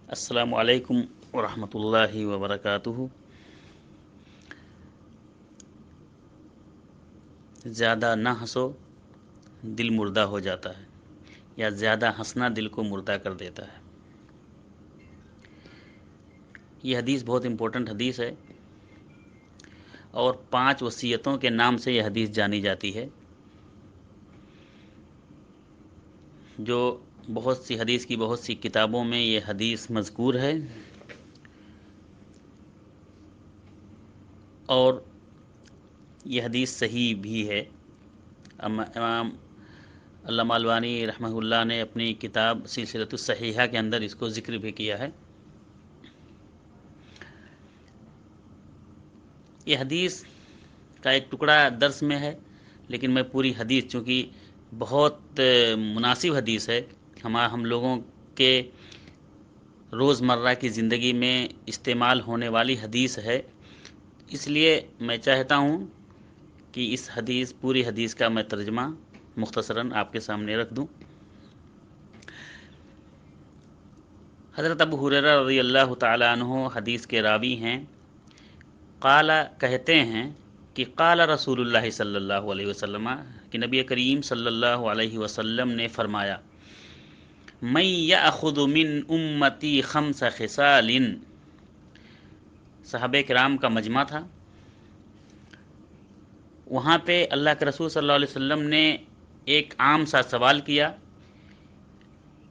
السلام علیکم ورحمۃ اللہ وبرکاتہ۔ زیادہ نہ ہنسو دل مردہ ہو جاتا ہے، یا زیادہ ہنسنا دل کو مردہ کر دیتا ہے۔ یہ حدیث بہت امپورٹنٹ حدیث ہے، اور 5 وصیتوں کے نام سے یہ حدیث جانی جاتی ہے، جو بہت سی حدیث کی بہت سی کتابوں میں یہ حدیث مذکور ہے، اور یہ حدیث صحیح بھی ہے۔ امام علامہ البانی رحمہ اللہ نے اپنی کتاب سلسلۃ الصحیحہ کے اندر اس کو ذکر بھی کیا ہے۔ یہ حدیث کا ایک ٹکڑا درس میں ہے، لیکن میں پوری حدیث، چونکہ بہت مناسب حدیث ہے، ہم لوگوں کے روزمرہ کی زندگی میں استعمال ہونے والی حدیث ہے، اس لیے میں چاہتا ہوں کہ اس پوری حدیث کا میں ترجمہ مختصراً آپ کے سامنے رکھ دوں۔ حضرت ابو ہریرہ رضی اللہ تعالی عنہ حدیث کے راوی ہیں۔ قال کہتے ہیں کہ قال رسول اللہ صلی اللہ علیہ وسلم، کہ نبی کریم صلی اللہ علیہ وسلم نے فرمایا، من یأخذ من امتی 5 خصال۔ صحابہ کرام کا مجمع تھا، وہاں پہ اللہ کے رسول صلی اللہ علیہ وسلم نے ایک عام سا سوال کیا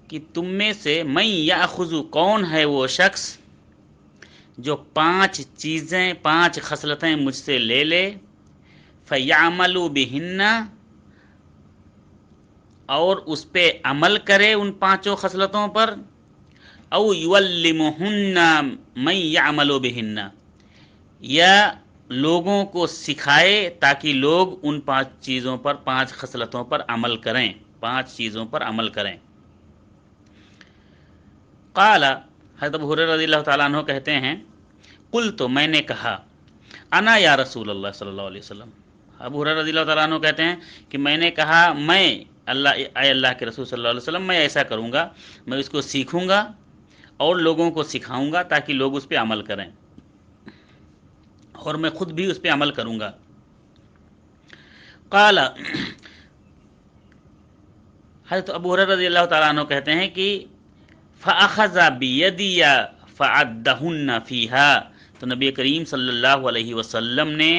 کہ تم میں سے من یأخذ، کون ہے وہ شخص جو 5 چیزیں 5 خصلتیں مجھ سے لے لے، فیعمل بہن، اور اس پہ عمل کرے ان 5 خصلتوں پر، او یعلمہن من یعمل بہن، یا لوگوں کو سکھائے تاکہ لوگ ان 5 چیزوں پر 5 خصلتوں پر عمل کریں، 5 چیزوں پر عمل کریں۔ قال، حضرت ابو ہریرہ رضی اللہ تعالیٰ عنہ کہتے ہیں، قلت، میں نے کہا، انا یا رسول اللہ صلی اللہ علیہ وسلم۔ ابو ہریرہ رضی اللہ تعالیٰ عنہ کہتے ہیں کہ میں نے کہا، اے اللہ کے رسول صلی اللہ علیہ وسلم، میں ایسا کروں گا، میں اس کو سیکھوں گا اور لوگوں کو سکھاؤں گا تاکہ لوگ اس پہ عمل کریں، اور میں خود بھی اس پہ عمل کروں گا۔ قال، حضرت ابو ہریرہ رضی اللہ تعالیٰ عنہ کہتے ہیں کہ فَأَخَذَ بِيَدِيَ فَعَدَّهُنَّ فِيهَا، تو نبی کریم صلی اللہ علیہ وسلم نے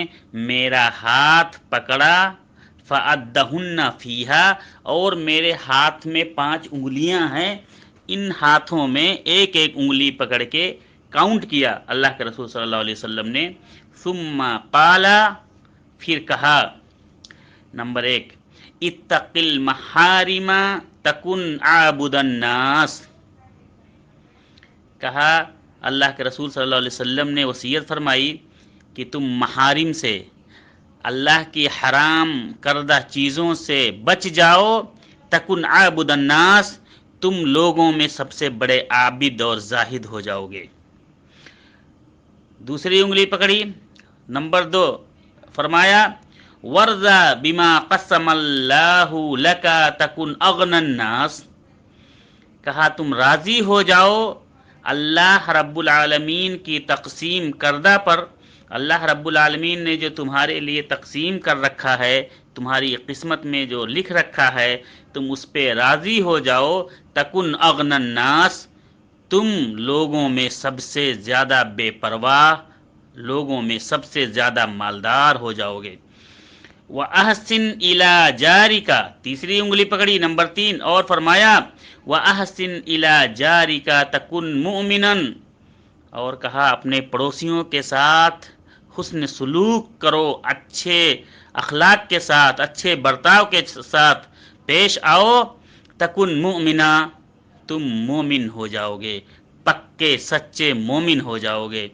میرا ہاتھ پکڑا، فَعَدَّهُنَّ فِيهَا، اور میرے ہاتھ میں 5 انگلیاں ہیں، ان ہاتھوں میں ایک ایک انگلی پکڑ کے کاؤنٹ کیا اللہ کے رسول صلی اللہ علیہ وسلم نے۔ ثم قال، پھر کہا، نمبر 1، اتق المحارم تکن عابد الناس، کہا اللہ کے رسول صلی اللہ علیہ وسلم نے وصیت فرمائی کہ تم محارم سے، اللہ کی حرام کردہ چیزوں سے بچ جاؤ، تکن عابد الناس، تم لوگوں میں سب سے بڑے عابد اور زاہد ہو جاؤ گے۔ دوسری انگلی پکڑی، نمبر 2، فرمایا، ورضا بما قسم اللہ لکا تکن اغنى الناس، کہا تم راضی ہو جاؤ اللہ رب العالمین کی تقسیم کردہ پر، اللہ رب العالمین نے جو تمہارے لیے تقسیم کر رکھا ہے، تمہاری قسمت میں جو لکھ رکھا ہے، تم اس پہ راضی ہو جاؤ، تکن اغنى الناس، تم لوگوں میں سب سے زیادہ بے پرواہ، لوگوں میں سب سے زیادہ مالدار ہو جاؤ گے۔ وَأَحْسِنْ إِلَىٰ جَارِكَ، تیسری انگلی پکڑی، نمبر 3، اور فرمایا، وَأَحْسِنْ إِلَىٰ جَارِكَ تَكُنْ مُؤْمِنًا، اور کہا اپنے پڑوسیوں کے ساتھ حسن سلوک کرو، اچھے اخلاق کے ساتھ، اچھے برتاؤ کے ساتھ پیش آؤ، تکن مؤمنا، تم مومن ہو جاؤ گے، پکے سچے مومن ہو جاؤ گے۔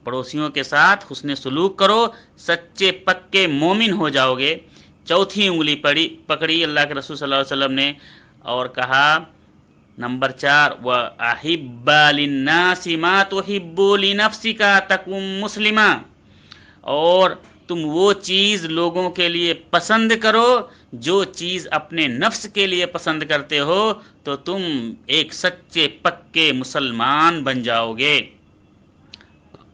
پڑوسیوں کے ساتھ حسن سلوک کرو، سچے پکے مومن ہو جاؤ گے۔ چوتھی انگلی پکڑی اللہ کے رسول صلی اللہ علیہ وسلم نے، اور کہا، نمبر 4، وَأَحِبَّ لِلنَّاسِ مَا تُحِبُّ لِنَفْسِكَ تَكُن مُسْلِمًا، اور تم وہ چیز لوگوں کے لیے پسند کرو جو چیز اپنے نفس کے لیے پسند کرتے ہو تو تم ایک سچے پکے مسلمان بن جاؤ گے۔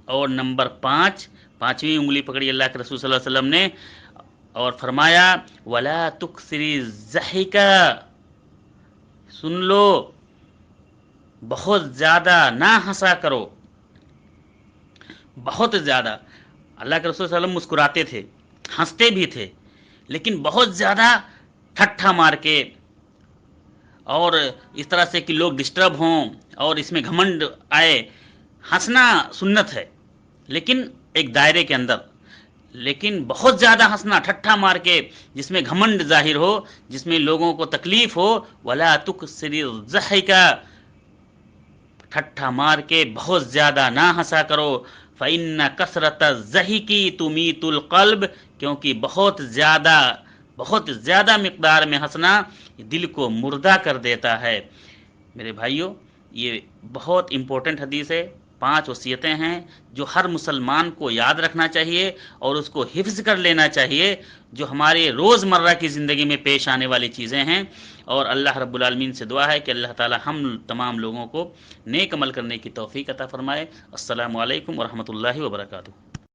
اور نمبر 5، پانچویں انگلی پکڑی اللہ کے رسول صلی اللہ علیہ وسلم نے اور فرمایا ولا تکثری الضحک، سن لو بہت زیادہ نہ ہنسا کرو، بہت زیادہ۔ اللہ کے رسول صلی اللہ علیہ وسلم مسکراتے تھے، ہنستے بھی تھے، لیکن بہت زیادہ ٹھٹھا مار کے اور اس طرح سے کہ لوگ ڈسٹرب ہوں اور اس میں گھمنڈ آئے۔ ہنسنا سنت ہے لیکن ایک دائرے کے اندر، لیکن بہت زیادہ ہنسنا ٹھٹھا مار کے جس میں گھمنڈ ظاہر ہو، جس میں لوگوں کو تکلیف ہو، ولا تکثر الضحک، ٹھٹھا مار کے بہت زیادہ نہ ہنسا کرو، فإن کثرت الضحک تمیت القلب، کیونکہ بہت زیادہ مقدار میں ہنسنا دل کو مردہ کر دیتا ہے۔ میرے بھائیوں، یہ بہت امپورٹنٹ حدیث ہے، 5 وصیتیں ہیں جو ہر مسلمان کو یاد رکھنا چاہیے اور اس کو حفظ کر لینا چاہیے، جو ہمارے روزمرہ کی زندگی میں پیش آنے والی چیزیں ہیں۔ اور اللہ رب العالمین سے دعا ہے کہ اللہ تعالی ہم تمام لوگوں کو نیک عمل کرنے کی توفیق عطا فرمائے۔ السلام علیکم ورحمۃ اللہ وبرکاتہ۔